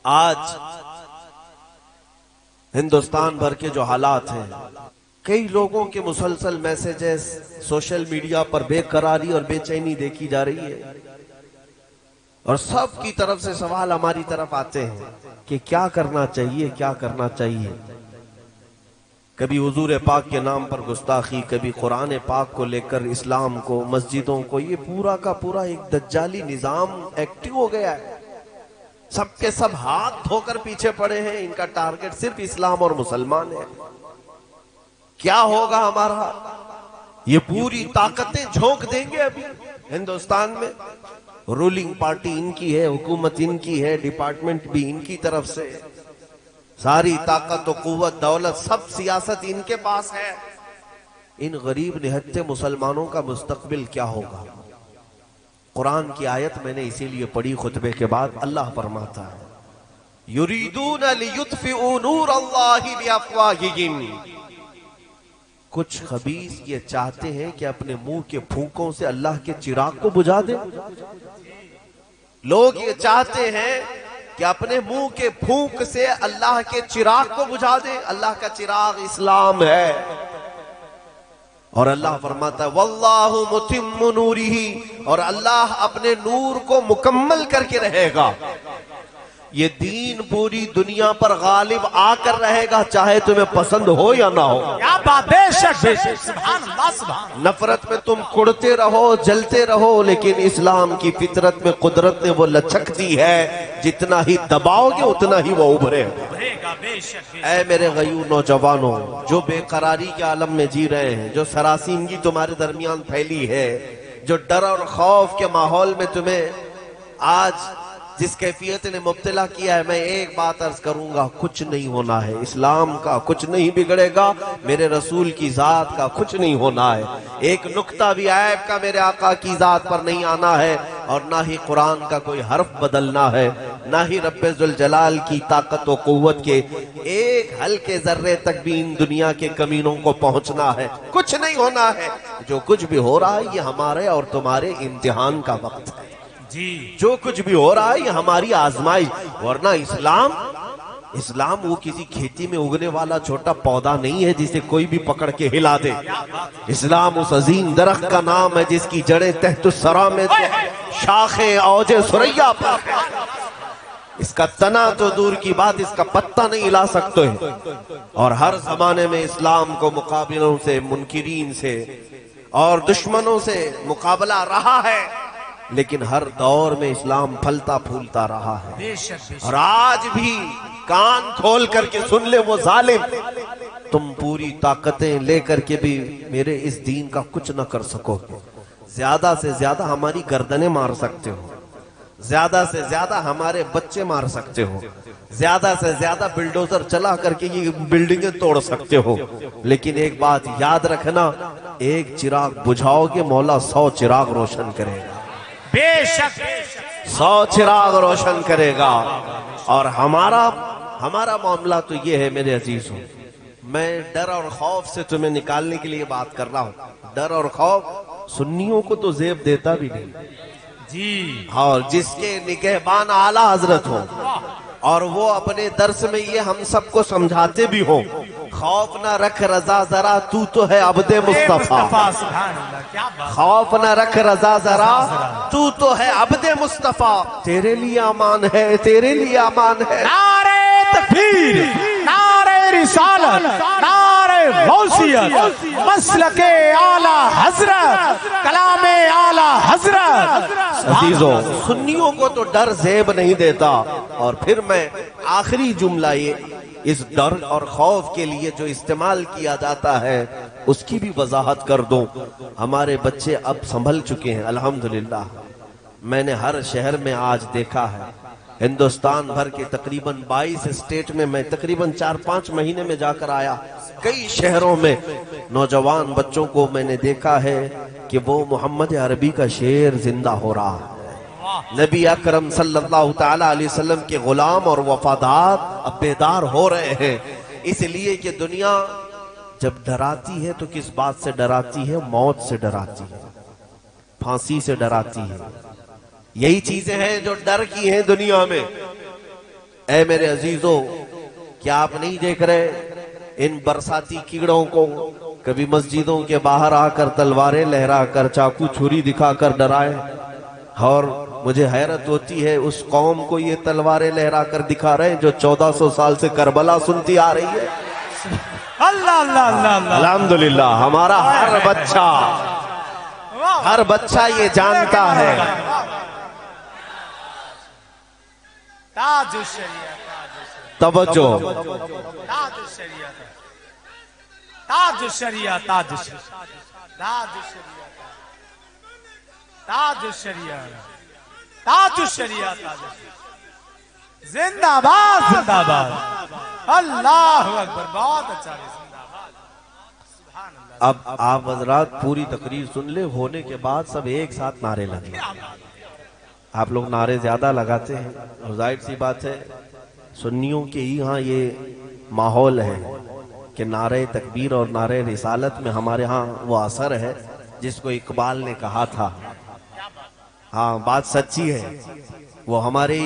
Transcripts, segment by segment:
آج ہندوستان بھر کے جو حالات ہیں، کئی لوگوں کے مسلسل میسیجز سوشل میڈیا پر بے قراری اور بے چینی دیکھی جا رہی ہے، اور سب کی طرف سے سوال ہماری طرف آتے ہیں کہ کیا کرنا چاہیے، کیا کرنا چاہیے۔ کبھی حضور پاک کے نام پر گستاخی، کبھی قرآن پاک کو لے کر اسلام کو، مسجدوں کو، یہ پورا کا پورا ایک دجالی نظام ایکٹیو ہو گیا ہے۔ سب کے سب ہاتھ دھو کر پیچھے پڑے ہیں، ان کا ٹارگٹ صرف اسلام اور مسلمان ہے۔ کیا ہوگا ہمارا؟ یہ پوری طاقتیں جھونک دیں گے ابھی ہندوستان میں۔ رولنگ پارٹی ان کی ہے، حکومت ان کی ہے، ڈپارٹمنٹ بھی ان کی طرف سے، ساری طاقت و قوت دولت سب سیاست ان کے پاس ہے۔ ان غریب نہتے مسلمانوں کا مستقبل کیا ہوگا؟ قرآن کی آیت میں نے اسی لیے پڑھی خطبے کے بعد۔ اللہ فرماتا ہے یریدون لیطفئوا نور اللہ بافواہہم، کچھ خبیث یہ چاہتے ہیں کہ اپنے منہ کے پھونکوں سے اللہ کے چراغ کو بجھا دیں۔ لوگ یہ چاہتے ہیں کہ اپنے منہ کے پھونک سے اللہ کے چراغ کو بجھا دیں۔ اللہ کا چراغ اسلام ہے، اور اللہ فرماتا ہے واللہ متم نورہ، اور اللہ اپنے نور کو مکمل کر کے رہے گا۔ یہ دین پوری دنیا پر غالب آ کر رہے گا، چاہے تمہیں پسند ہو یا نہ ہو۔ کیا بات، بے شک بے شک، سبحان اللہ سبحان۔ نفرت میں تم کڑتے رہو، جلتے رہو، لیکن اسلام کی فطرت میں قدرت نے وہ لچک دی ہے، جتنا ہی دباؤ گے اتنا ہی وہ ابھرے گا۔ اے میرے غیور نوجوانوں، جو بے قراری کے عالم میں جی رہے ہیں، جو سراسیمگی تمہارے درمیان پھیلی ہے، جو ڈر اور خوف کے ماحول میں تمہیں آج جس کیفیت نے مبتلا کیا ہے، میں ایک بات عرض کروں گا، کچھ نہیں ہونا ہے۔ اسلام کا کچھ نہیں بگڑے گا، میرے رسول کی ذات کا کچھ نہیں ہونا ہے۔ ایک نقطہ بھی عیب کا میرے آقا کی ذات پر نہیں آنا ہے، اور نہ ہی قرآن کا کوئی حرف بدلنا ہے، نہ ہی رب ذوالجلال کی طاقت و قوت کے ایک ہلکے ذرے تک بھی ان دنیا کے کمینوں کو پہنچنا ہے۔ کچھ نہیں ہونا ہے۔ جو کچھ بھی ہو رہا ہے یہ ہمارے اور تمہارے امتحان کا وقت ہے۔ جو کچھ بھی ہو رہا ہے یہ ہماری آزمائش، ورنہ اسلام وہ کسی کھیتی میں اگنے والا چھوٹا پودا نہیں ہے جسے کوئی بھی پکڑ کے ہلا دے۔ اسلام اس عظیم درخت کا نام ہے جس کی جڑیں تحت الثری میں، شاخیں اوج ثریا پر ہے۔ اس کا تنا تو دور کی بات، اس کا پتہ نہیں ہلا سکتے ہیں۔ اور ہر زمانے میں اسلام کو مقابلوں سے، منکرین سے اور دشمنوں سے مقابلہ رہا ہے، لیکن ہر دور میں اسلام پھلتا پھولتا رہا ہے۔ اور آج بھی کان کھول کر کے سن لے وہ ظالم، تم پوری طاقتیں لے کر کے بھی میرے اس دین کا کچھ نہ کر سکو گے۔ زیادہ سے زیادہ ہماری گردنیں مار سکتے ہو، زیادہ سے زیادہ ہمارے بچے مار سکتے ہو، زیادہ سے زیادہ بلڈوزر چلا کر کے یہ بلڈنگیں توڑ سکتے ہو، لیکن ایک بات یاد رکھنا، ایک چراغ بجھاؤ گے مولا 100 چراغ روشن کرے گا، بے شک 100 چراغ روشن کرے گا۔ اور ہمارا معاملہ تو یہ ہے میرے عزیزوں، میں ڈر اور خوف سے تمہیں نکالنے کے لیے بات کر رہا ہوں۔ ڈر اور خوف سنیوں کو تو زیب دیتا بھی نہیں جی، اور جس کے نگہبان اعلیٰ حضرت ہو اور وہ اپنے درس میں یہ ہم سب کو سمجھاتے بھی ہوں، خوف نہ رکھ رضا ذرا تو ہے عبد مصطفیٰ، خوف نہ رکھ رضا ذرا تو ہے عبد مصطفیٰ، تیرے لیے امان ہے، تیرے لیے امان ہے۔ نعرہ تکبیر، نعرہ رسالت، نعرہ غوثیت، مسلک اعلی حضرت، کلام اعلی حضرت۔ عزیزوں، سنیوں کو تو ڈر زیب نہیں دیتا۔ اور پھر میں آخری جملہ یہ اس ڈر اور خوف کے لیے جو استعمال کیا جاتا ہے اس کی بھی وضاحت کر دوں۔ ہمارے بچے اب سنبھل چکے ہیں الحمدللہ۔ میں نے ہر شہر میں آج دیکھا ہے، ہندوستان بھر کے تقریباً 22 اسٹیٹ میں میں تقریباً 4-5 مہینے میں جا کر آیا۔ کئی شہروں میں نوجوان بچوں کو میں نے دیکھا ہے کہ وہ محمد عربی کا شعر زندہ ہو رہا ہے۔ نبی اکرم صلی اللہ تعالی علیہ وسلم کے غلام اور وفادار اب بیدار ہو رہے ہیں، اس لیے کہ دنیا جب ڈراتی ہے تو کس بات سے ڈراتی ہے؟ موت سے ڈراتی ہے، پھانسی سے ڈراتی ہے۔ یہی چیزیں ہیں جو ڈر کی ہیں دنیا میں۔ اے میرے عزیزوں، کیا آپ نہیں دیکھ رہے ان برساتی کیڑوں کو؟ کبھی مسجدوں کے باہر آ کر تلواریں لہرا کر، چاقو چھری دکھا کر ڈرائے، اور مجھے حیرت ہوتی ہے اس قوم کو یہ تلواریں لہرا کر دکھا رہے ہیں جو 1400 سال سے کربلا سنتی آ رہی ہے۔ اللہ اللہ اللہ اللہ، الحمدللہ ہمارا ہر بچہ یہ جانتا ہے۔ تاج الشریعہ، توجہ، تاج الشریعہ، تاج الشریعہ، تاج الشریعہ، تاج الشریعہ، تاج الشریعہ، تاج الشریعہ، تاج الشریعہ، زندہ باد، زندہ باد، اللہ اکبر، بہت اچھا ہے، زندہ باد، سبحان اللہ۔ اب آپ حضرات پوری تقریر سن لے، ہونے کے بعد سب ایک ساتھ نعرے لگیں۔ آپ لوگ نعرے زیادہ لگاتے ہیں، اور ظاہر سی بات ہے سنیوں کے ہی ہاں یہ ماحول ہے کہ نعرے تکبیر اور نعرے رسالت میں ہمارے ہاں وہ اثر ہے جس کو اقبال نے کہا تھا۔ ہاں بات سچی ہے، وہ ہمارے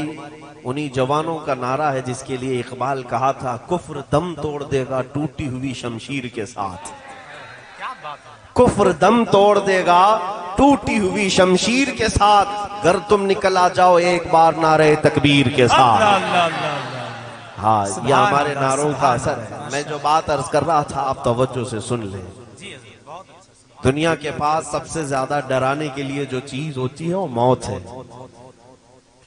انہی جوانوں کا نعرہ ہے جس کے لیے اقبال کہا تھا، کفر دم توڑ دے گا ٹوٹی ہوئی شمشیر کے ساتھ۔ کفر دم توڑ دے گا ٹوٹی ہوئی شمشیر کے ساتھ، گر تم نکل آ جاؤ ایک بار نعرے تکبیر کے ساتھ۔ ہاں یہ ہمارے نعروں کا اثر ہے۔ میں جو بات عرض کر رہا تھا آپ توجہ سے سن لیں۔ دنیا کے پاس سب سے زیادہ ڈرانے کے لیے جو چیز ہوتی ہے وہ موت ہے۔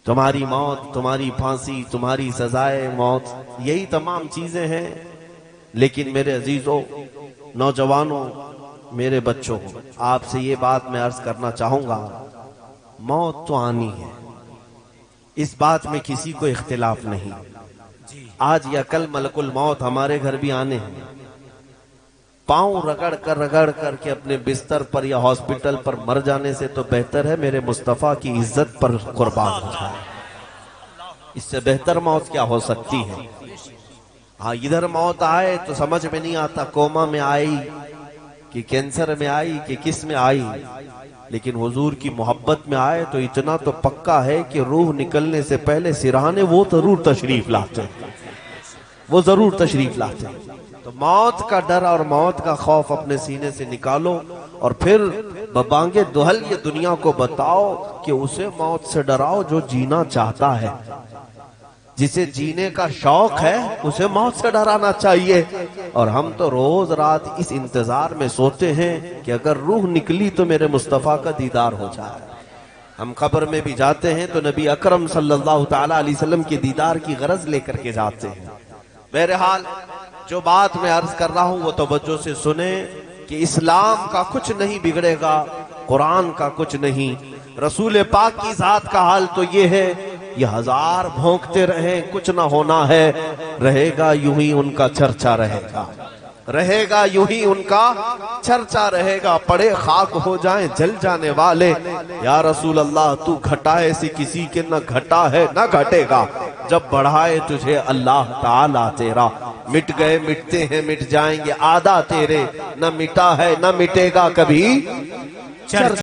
تمہاری موت، تمہاری پھانسی، تمہاری سزائے موت، یہی تمام چیزیں ہیں۔ لیکن میرے عزیزوں، نوجوانوں، میرے بچوں، آپ سے یہ بات میں عرض کرنا چاہوں گا، موت تو آنی ہے، اس بات میں کسی کو اختلاف نہیں۔ آج یا کل ملک الموت ہمارے گھر بھی آنے ہیں۔ پاؤں رگڑ کر کے اپنے بستر پر یا ہاسپٹل پر مر جانے سے تو بہتر ہے میرے مصطفیٰ کی عزت پر قربان ہو جائے۔ اس سے بہتر موت کیا ہو سکتی ہے؟ ہاں ادھر موت آئے تو سمجھ میں نہیں آتا کوما میں آئی کہ کینسر میں آئی کہ کس میں آئی، لیکن حضور کی محبت میں آئے تو اتنا تو پکا ہے کہ روح نکلنے سے پہلے سرہانے وہ ضرور تشریف لاتے ہیں، وہ ضرور تشریف لاتے ہیں۔ تو موت کا ڈر اور موت کا خوف اپنے سینے سے نکالو، اور پھر ببانگے دہل یہ دنیا کو بتاؤ کہ اسے موت سے ڈراؤ جو جینا چاہتا ہے، جسے جینے کا شوق ہے اسے موت سے ڈرانا چاہیے۔ اور ہم تو روز رات اس انتظار میں سوتے ہیں کہ اگر روح نکلی تو میرے مصطفیٰ کا دیدار ہو جائے۔ ہم قبر میں بھی جاتے ہیں تو نبی اکرم صلی اللہ تعالی علیہ وسلم کے دیدار کی غرض لے کر کے جاتے ہیں۔ بہرحال جو بات میں عرض کر رہا ہوں وہ توجہ سے سنیں کہ اسلام کا کچھ نہیں بگڑے گا، قرآن کا کچھ نہیں، رسول پاک کی ذات کا حال تو یہ ہے، یہ ہزار بھونکتے رہیں کچھ نہ ہونا ہے، رہے گا یوں ہی ان کا چرچا رہے گا، رہے گا یوں ہی ان کا چرچا رہے گا، پڑے خاک ہو جائیں جل جانے والے، یا رسول اللہ تو گھٹائے سے کسی کے نہ گھٹا ہے نہ گھٹے گا، جب بڑھائے تجھے اللہ تعالیٰ تیرا، مٹ گئے مٹتے ہیں مٹ جائیں گے آدھا تیرے، نہ مٹا ہے نہ مٹے گا کبھی چرچا۔